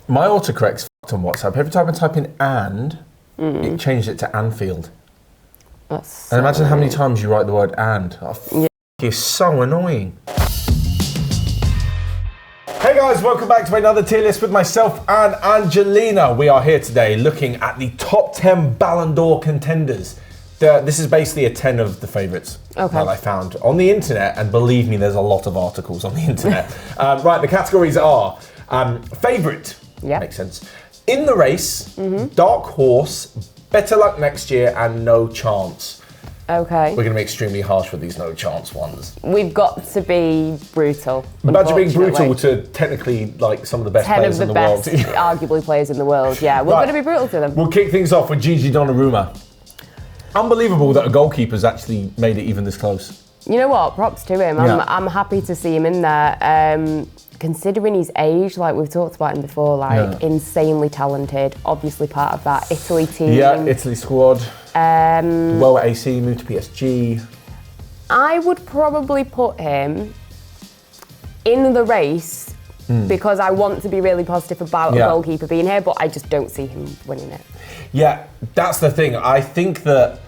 My autocorrect's fucked on WhatsApp. Every time I type in "and," it changed it to Anfield. That's so And imagine how many annoying. times you write the word "and." Oh, it's so annoying. Hey guys, welcome back to another tier list with myself and Angelina. We are here today looking at the top 10 Ballon d'Or contenders. This is basically a 10 of the favourites that I found on the internet, and believe me, there's a lot of articles on the internet. Right, the categories are favourite, makes sense, in the race, dark horse, better luck next year, and no chance. Okay. We're going to be extremely harsh with these no chance ones. We've got to be brutal. Imagine being brutal to technically like some of the best players in the world. 10 of the best, arguably, players in the world. Yeah, we're going to be brutal to them. We'll kick things off with Gigi Donnarumma. Unbelievable that a goalkeeper's actually made it even this close. You know what? Props to him. I'm happy to see him in there. Considering his age, like we've talked about him before, insanely talented. Obviously part of that Italy team. Yeah, Italy squad. Well at AC, moved to PSG. I would probably put him in the race because I want to be really positive about a goalkeeper being here, but I just don't see him winning it. Yeah, that's the thing. I think that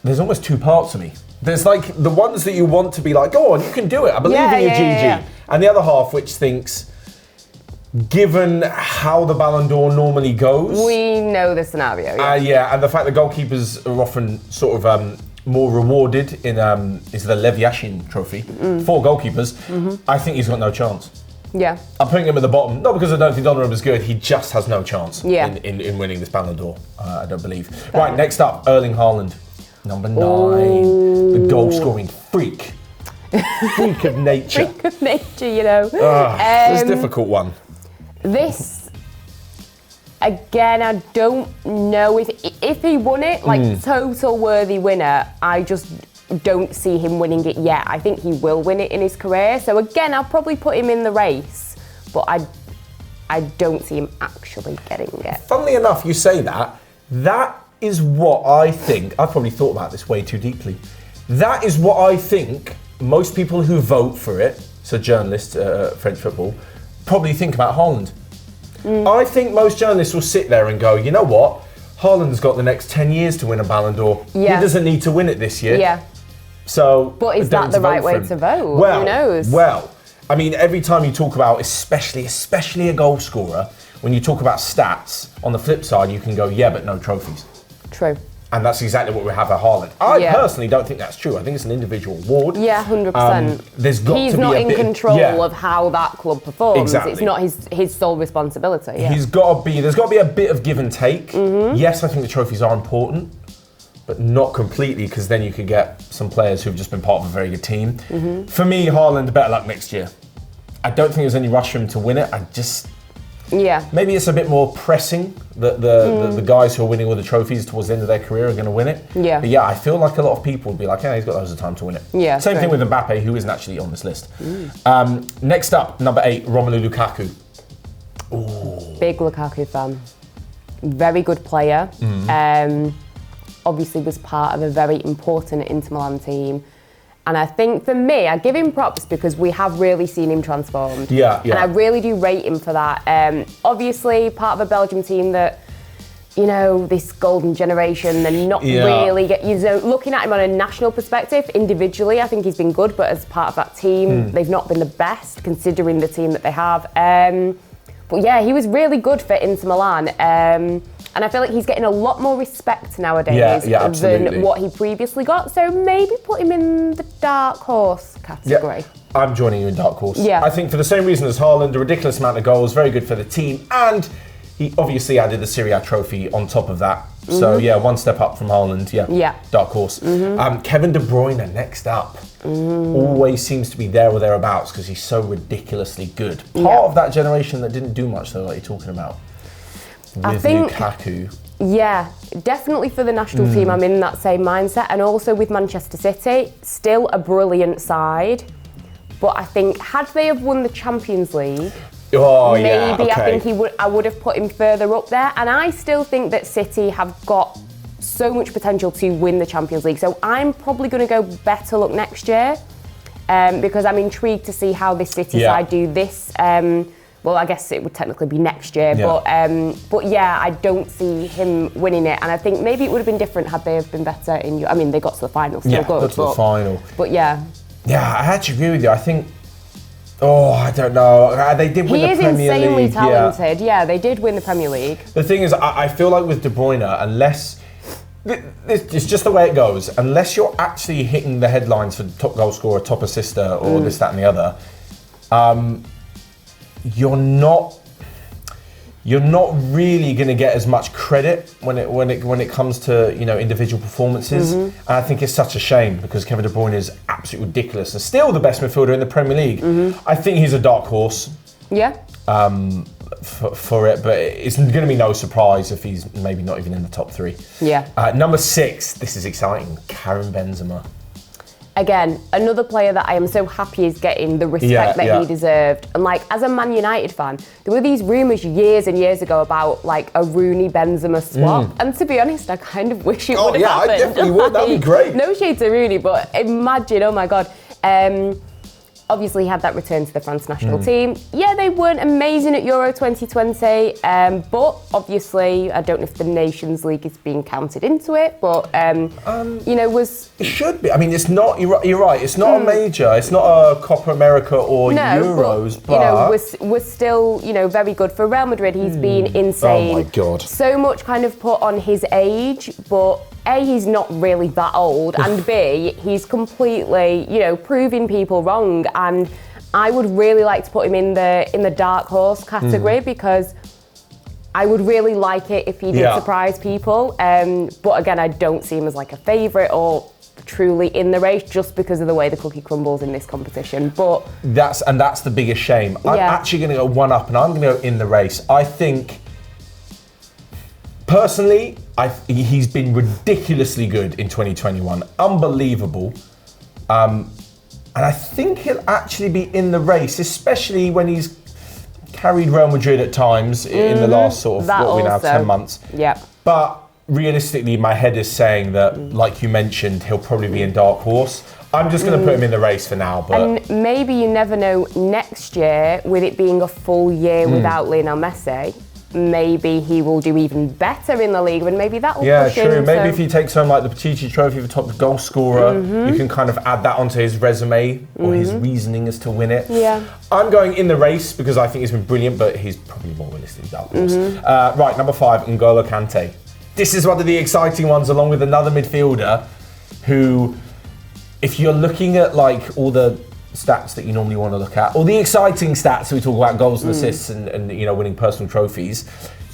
there's almost two parts of me. There's like the ones that you want to be like, go on, you can do it. I believe in you, Gigi. And the other half which thinks, given how the Ballon d'Or normally goes... We know the scenario, and the fact that goalkeepers are often sort of more rewarded in is the Lev Yashin trophy for goalkeepers. I think he's got no chance. Yeah. I'm putting him at the bottom, not because I don't think Donnarumma is good, he just has no chance in winning this Ballon d'Or, I don't believe. Right, next up, Erling Haaland, number 9, the goal-scoring freak. Freak of nature. Freak of nature, you know. It's a difficult one. This, again, I don't know if he won it, like total worthy winner, I just don't see him winning it yet. I think he will win it in his career. So again, I'll probably put him in the race, but I don't see him actually getting it. Funnily enough, you say that. That is what I think. I've probably thought about this way too deeply. That is what I think most people who vote for it, so journalists, French football, probably think about Haaland. I think most journalists will sit there and go, you know what? Haaland's got the next 10 years to win a Ballon d'Or. Yeah. He doesn't need to win it this year. Yeah. So, but is that the right way to vote? Well, who knows? Well, I mean, every time you talk about, especially a goal scorer, when you talk about stats, on the flip side, you can go, yeah, but no trophies. True. And that's exactly what we have at Haaland. I personally don't think that's true. I think it's an individual award. Yeah, 100%. There's got He's to be not a in bit control of how that club performs. Exactly. It's not his sole responsibility. Yeah. There's got to be a bit of give and take. Yes, I think the trophies are important, but not completely, because then you could get some players who've just been part of a very good team. For me, Haaland, better luck next year. I don't think there's any rush for him to win it. Maybe it's a bit more pressing that the guys who are winning all the trophies towards the end of their career are going to win it. Yeah. But I feel like a lot of people would be like, yeah, he's got loads of time to win it. Yeah. Same thing with Mbappe, who isn't actually on this list. Next up, number 8, Romelu Lukaku. Ooh. Big Lukaku fan. Very good player. Obviously was part of a very important Inter Milan team. And I think for me, I give him props because we have really seen him transformed. Yeah. And I really do rate him for that. Obviously, part of a Belgium team that, you know, this golden generation, they're not really looking at him on a national perspective. Individually, I think he's been good, but as part of that team, they've not been the best considering the team that they have. But yeah, he was really good for Inter Milan. And I feel like he's getting a lot more respect nowadays than what he previously got. So maybe put him in the dark horse category. Yeah, I'm joining you in dark horse. Yeah. I think for the same reason as Haaland, a ridiculous amount of goals, very good for the team, and he obviously added the Serie A trophy on top of that. So one step up from Haaland. Dark horse. Kevin De Bruyne next up. Always seems to be there or thereabouts because he's so ridiculously good. Part of that generation that didn't do much though, like you're talking about. I think, Lukaku. Yeah, definitely for the national team, I'm in that same mindset. And also with Manchester City, still a brilliant side. But I think, had they have won the Champions League, I think I would have put him further up there. And I still think that City have got so much potential to win the Champions League. So I'm probably going to go better luck next year because I'm intrigued to see how this City side do this well, I guess it would technically be next year, but yeah, I don't see him winning it, and I think maybe it would have been different had they have been better in. I mean, they got to the final, still good. Got to the final. But yeah. Yeah, I actually agree with you. I think. Oh, I don't know. They did win the Premier League. He is insanely talented. Yeah, they did win the Premier League. The thing is, I feel like with De Bruyne, unless it's just the way it goes, unless you're actually hitting the headlines for top goal scorer, top assister, or this, that, and the other. You're not really going to get as much credit when it comes to individual performances. And I think it's such a shame because Kevin De Bruyne is absolutely ridiculous and still the best midfielder in the Premier League. I think he's a dark horse. Yeah. For it, but it's going to be no surprise if he's maybe not even in the top 3. Yeah. Number 6. This is exciting. Karim Benzema. Again, another player that I am so happy is getting the respect that he deserved. And as a Man United fan, there were these rumours years and years ago about a Rooney Benzema swap. And to be honest, I kind of wish it would have happened. I definitely would. That'd be great. No shade to Rooney, but imagine, oh my God. Obviously, he had that return to the France national team. Yeah, they weren't amazing at Euro 2020, but obviously, I don't know if the Nations League is being counted into it, but, was... It should be. I mean, it's not, you're right, it's not a major, it's not a Copa America or Euros, but... was still, very good. For Real Madrid, he's been insane. Oh my God. So much kind of put on his age, but... A, he's not really that old, and B, he's completely, proving people wrong. And I would really like to put him in the dark horse category because I would really like it if he did surprise people. But again, I don't see him as a favourite or truly in the race just because of the way the cookie crumbles in this competition. But that's the biggest shame. I'm actually going to go one up, and I'm going to go in the race. I think. Personally, he's been ridiculously good in 2021. Unbelievable. And I think he'll actually be in the race, especially when he's carried Real Madrid at times in the last sort of, 10 months. Yeah. But realistically, my head is saying that, like you mentioned, he'll probably be in dark horse. I'm just going to put him in the race for now. But and maybe you never know, next year, with it being a full year without Lionel Messi, maybe he will do even better in the league, and maybe that will push him. Yeah, true. Maybe if he takes home the Pichichi Trophy for top goal scorer, you can kind of add that onto his resume or his reasoning as to win it. Yeah. I'm going in the race because I think he's been brilliant, but he's probably more realistic dark horse. Right, number 5, N'Golo Kante. This is one of the exciting ones, along with another midfielder who, if you're looking at all the stats that you normally want to look at, or the exciting stats, we talk about goals and assists and winning personal trophies,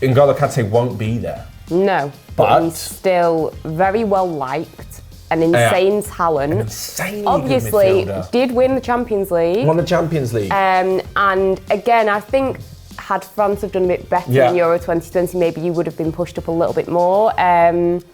N'Golo Kante won't be there. No, but he's still very well liked, an insane talent. An insanely obviously good midfielder. Did win the Champions League. Won the Champions League. And again, I think had France have done a bit better in Euro 2020, maybe you would have been pushed up a little bit more.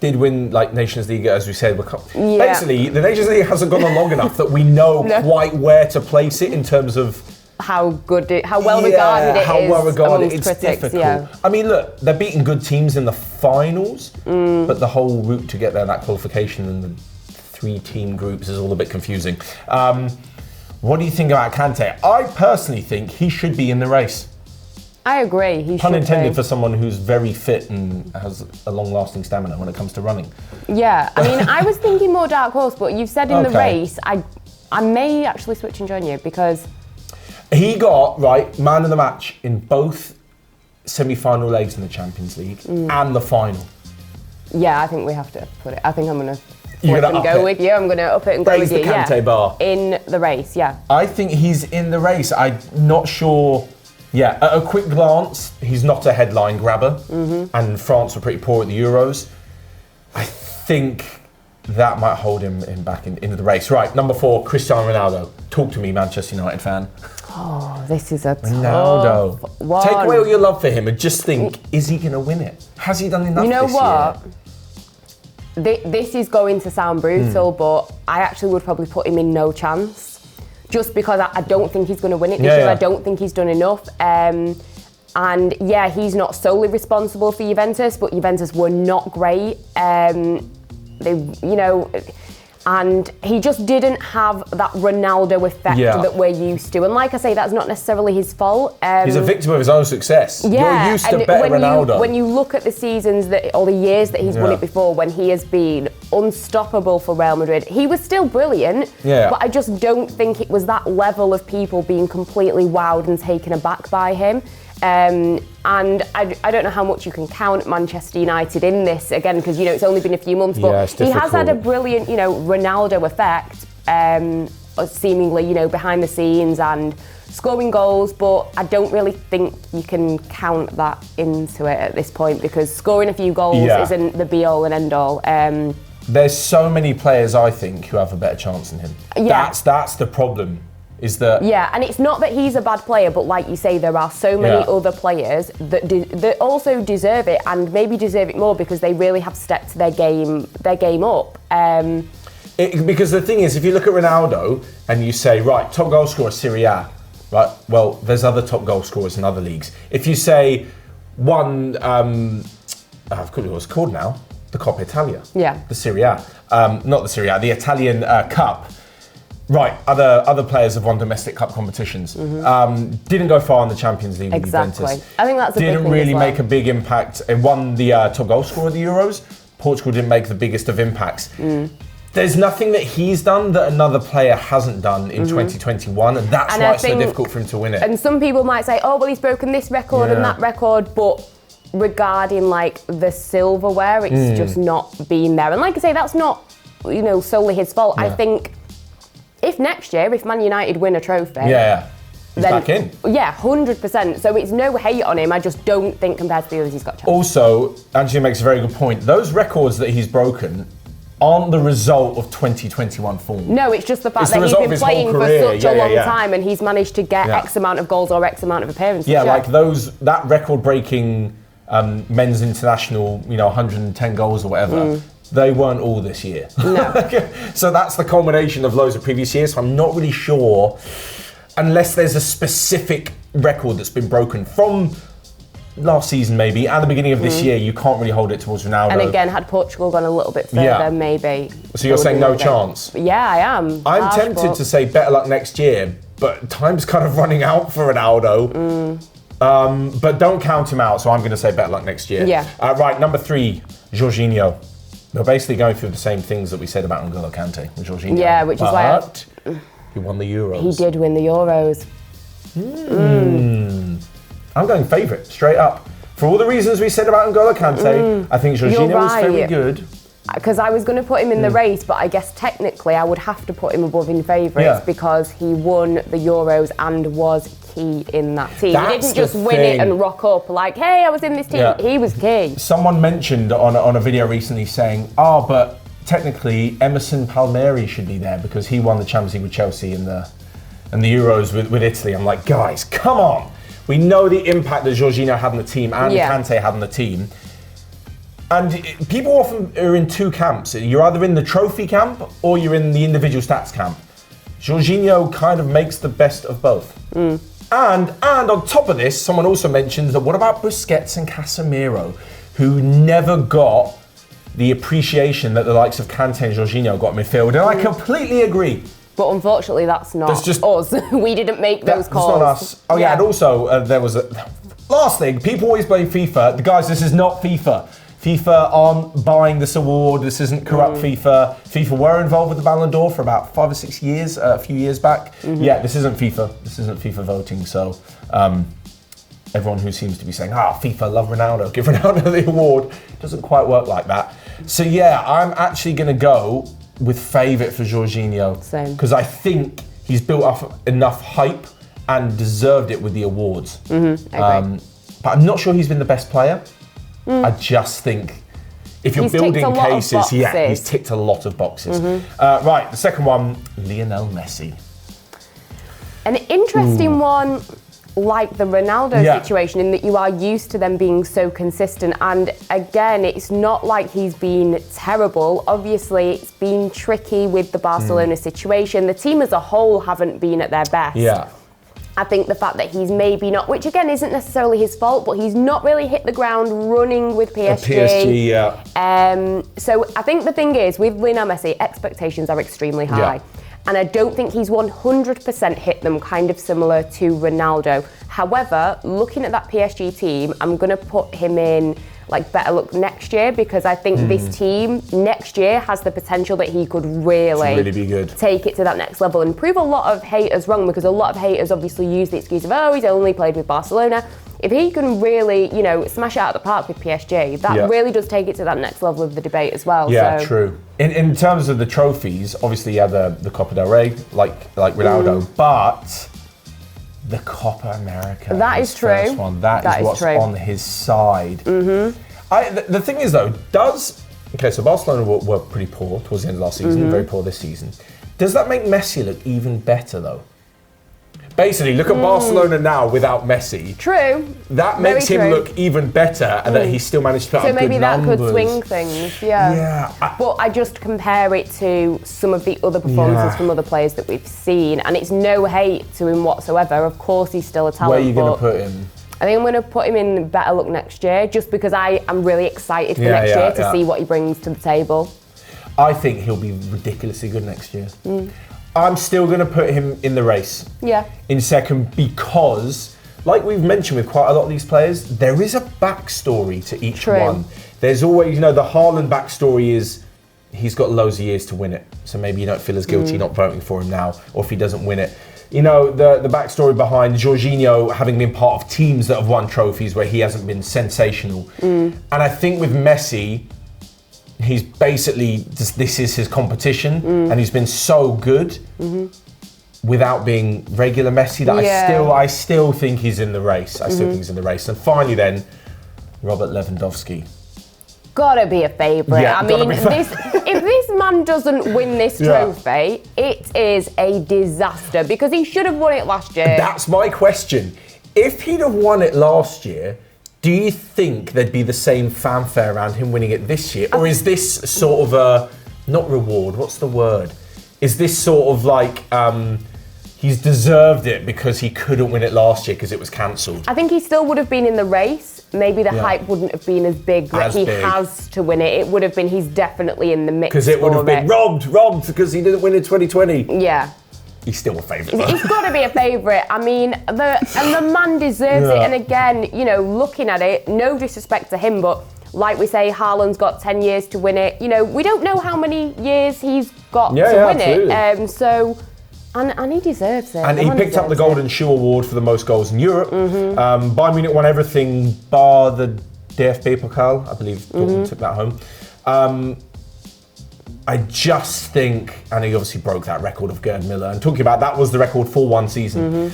Did win Nations League, as we said. Basically, the Nations League hasn't gone on long enough that we know quite where to place it in terms of how well regarded it is. How well regarded it's critics, difficult. Yeah. I mean, look, they're beating good teams in the finals, but the whole route to get there, that qualification and the 3-team groups is all a bit confusing. What do you think about Kante? I personally think he should be in the race. I agree. He Pun should intended be. for someone who's very fit and has a long-lasting stamina when it comes to running. Yeah, I mean, I was thinking more dark horse, but you've said in the race, I may actually switch and join you because he got man of the match in both semi-final legs in the Champions League and the final. Yeah, I think we have to put it. I think I'm going to go with you. I'm going to up it and go with you. Raise the Kante bar. In the race, yeah. I think he's in the race. I'm not sure. Yeah, at a quick glance, he's not a headline grabber, and France were pretty poor at the Euros. I think that might hold him back into the race. Right, number 4, Cristiano Ronaldo. Talk to me, Manchester United fan. Oh, this is a Ronaldo. Tough one. Take away all your love for him and just think, is he going to win it? Has he done enough this year? You know what? This is going to sound brutal, but I actually would probably put him in no chance. Just because I don't think he's going to win it this year. I don't think he's done enough. And yeah, he's not solely responsible for Juventus, but Juventus were not great. And he just didn't have that Ronaldo effect that we're used to. And like I say, that's not necessarily his fault. He's a victim of his own success. Yeah, You're used to better Ronaldo. When you look at the seasons or the years that he's won it before, when he has been unstoppable for Real Madrid, he was still brilliant. Yeah. But I just don't think it was that level of people being completely wowed and taken aback by him. And I don't know how much you can count Manchester United in this, again, because, it's only been a few months, but he has had a brilliant, Ronaldo effect, seemingly, behind the scenes and scoring goals, but I don't really think you can count that into it at this point, because scoring a few goals isn't the be-all and end-all. There's so many players, I think, who have a better chance than him. Yeah. That's the problem. And it's not that he's a bad player, but like you say, there are so many other players that also deserve it, and maybe deserve it more because they really have stepped their game up. Because the thing is, if you look at Ronaldo and you say, right, top goal scorer Serie A, right? Well, there's other top goal scorers in other leagues. If you say one, I've forgotten what it's called now, the Coppa Italia, the Serie A, not the Serie A, the Italian Cup. Right, other players have won domestic cup competitions. Didn't go far in the Champions League with Juventus. I think that's a big thing. Didn't really make a big impact. It won the top goal scorer of the Euros. Portugal didn't make the biggest of impacts. There's nothing that he's done that another player hasn't done in 2021, and that's why it's so difficult for him to win it. And some people might say, oh, well, he's broken this record and that record, but regarding like the silverware, it's just not been there. And like I say, that's not solely his fault. I think if next year, if Man United win a trophy, he's back in. Yeah, 100%. So it's no hate on him. I just don't think compared to the others he's got a chance. Also, Angelina makes a very good point. Those records that he's broken aren't the result of 2021 form. No, it's just the fact that he's been playing for such a long time and he's managed to get X amount of goals or X amount of appearances. Yeah, like that record-breaking men's international, 110 goals or whatever. They weren't all this year. No. So that's the culmination of loads of previous years. So I'm not really sure, unless there's a specific record that's been broken from last season maybe, and the beginning of this year, you can't really hold it towards Ronaldo. And again, had Portugal gone a little bit further, maybe. So you're saying no chance? Yeah, I am. I'm tempted to say better luck next year, but time's kind of running out for Ronaldo. But don't count him out, so I'm going to say better luck next year. Yeah. Right, number 3, Jorginho. We're basically going through the same things that we said about N'Golo Kante and Jorginho. Yeah, which is why he won the Euros. He did win the Euros. I'm going favourite, straight up. For all the reasons we said about N'Golo Kante, I think Jorginho was very good. Because I was going to put him in the race, but I guess technically I would have to put him above in favourites because he won the Euros and was key in that team. He didn't just win it and rock up like, hey, I was in this team. Yeah. He was key. Someone mentioned on a video recently saying, but technically Emerson Palmieri should be there because he won the Champions League with Chelsea and the Euros with Italy. I'm like, guys, come on. We know the impact that Jorginho had on the team and Kante had on the team. And people often are in two camps. You're either in the trophy camp or you're in the individual stats camp. Jorginho kind of makes the best of both. And on top of this, someone also mentioned that what about Busquets and Casemiro, who never got the appreciation that the likes of Kante and Jorginho got in midfield? And I completely agree. But unfortunately, that's not us. We didn't make those calls. That's not us. Oh yeah, and also there was a last thing. People always blame FIFA. The guys, this is not FIFA. FIFA aren't buying this award. This isn't corrupt FIFA. FIFA were involved with the Ballon d'Or for about 5 or 6 years, a few years back. Yeah, this isn't FIFA. This isn't FIFA voting. So everyone who seems to be saying, FIFA love Ronaldo, give Ronaldo the award, doesn't quite work like that. So yeah, I'm actually going to go with favourite for Jorginho. Same. Because I think he's built up enough hype and deserved it with the awards. I agree. But I'm not sure he's been the best player. I just think if you're building cases, he's ticked a lot of boxes. Right, the second one, Lionel Messi. An interesting one, like the Ronaldo situation, in that you are used to them being so consistent. And again, it's not like he's been terrible. Obviously, it's been tricky with the Barcelona situation. The team as a whole haven't been at their best. Yeah. I think the fact that he's maybe not, which again isn't necessarily his fault, but he's not really hit the ground running with PSG. PSG, yeah. So I think the thing is, with Lionel Messi, expectations are extremely high. Yeah. And I don't think he's 100% hit them, kind of similar to Ronaldo. However, looking at that PSG team, I'm going to put him in like better luck next year, because I think this team next year has the potential that he could really be good. Take it to that next level and prove a lot of haters wrong, because a lot of haters obviously use the excuse of, oh, he's only played with Barcelona. If he can really, you know, smash it out of the park with PSG, that really does take it to that next level of the debate as well. Yeah, so. True. In terms of the trophies, obviously you have the Copa del Rey, like Ronaldo, but the Copa America. That is true. First one, that is what's true. On his side. The thing is though, so Barcelona were pretty poor towards the end of last season, very poor this season. Does that make Messi look even better though? Basically, look at Barcelona now without Messi. True. That makes him look even better, and that he still managed to put up good numbers. So maybe that could swing things, yeah. But I just compare it to some of the other performances from other players that we've seen, and it's no hate to him whatsoever. Of course, he's still a talent. Where are you going to put him? I think I'm going to put him in better luck next year, just because I am really excited for next year to see what he brings to the table. I think he'll be ridiculously good next year. I'm still going to put him in the race. In second, because, like we've mentioned with quite a lot of these players, there is a backstory to each one. There's always, you know, the Haaland backstory is he's got loads of years to win it. So maybe you don't feel as guilty not voting for him now, or if he doesn't win it. You know, the backstory behind Jorginho having been part of teams that have won trophies where he hasn't been sensational. And I think with Messi, he's basically just, this is his competition, and he's been so good without being regular Messi that I still think he's in the race. I still think he's in the race. And finally, then Robert Lewandowski. Gotta be a favourite. I mean, if this man doesn't win this trophy, it is a disaster, because he should have won it last year. That's my question. If he'd have won it last year, do you think there'd be the same fanfare around him winning it this year? Or is this sort of a, not reward, what's the word? Is this sort of like, he's deserved it because he couldn't win it last year because it was cancelled? I think he still would have been in the race. Maybe the hype wouldn't have been as big that he has to win it. It would have been, he's definitely in the mix. Because it would have been robbed because he didn't win in 2020. Yeah. He's still a favourite. He's got to be a favourite. I mean, the man deserves it. And again, you know, looking at it, no disrespect to him, but like we say, Haaland's got 10 years to win it. You know, we don't know how many years he's got to win it. And he deserves it. And he picked up the Golden Shoe Award for the most goals in Europe. Bayern Munich won everything bar the DFB Pokal. I believe Dortmund took that home. I just think, and he obviously broke that record of Gerd Müller, and talking about that was the record for one season,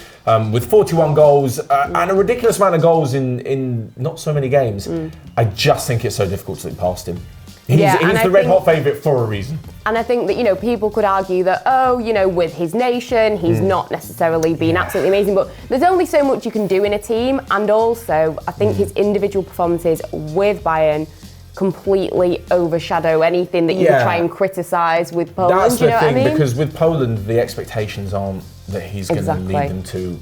with 41 goals and a ridiculous amount of goals in not so many games. I just think it's so difficult to look past him. He's the red hot favourite for a reason. And I think that, you know, people could argue that, oh, you know, with his nation, he's not necessarily been absolutely amazing, but there's only so much you can do in a team. And also, I think his individual performances with Bayern completely overshadow anything that you could try and criticise with Poland. That's the thing, I mean? because with Poland, the expectations aren't that he's going to lead them to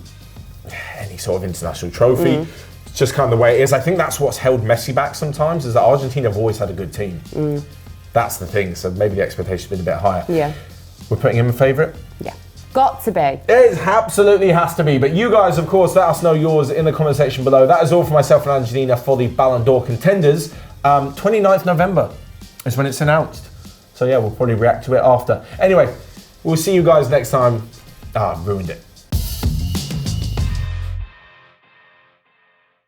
any sort of international trophy. It's just kind of the way it is. I think that's what's held Messi back sometimes, is that Argentina have always had a good team. That's the thing, so maybe the expectation's been a bit higher. We're putting him a favourite? Yeah. Got to be. It absolutely has to be. But you guys, of course, let us know yours in the comment section below. That is all for myself and Angelina for the Ballon d'Or contenders. 29th November is when it's announced. So yeah, we'll probably react to it after. Anyway, we'll see you guys next time. Ruined it.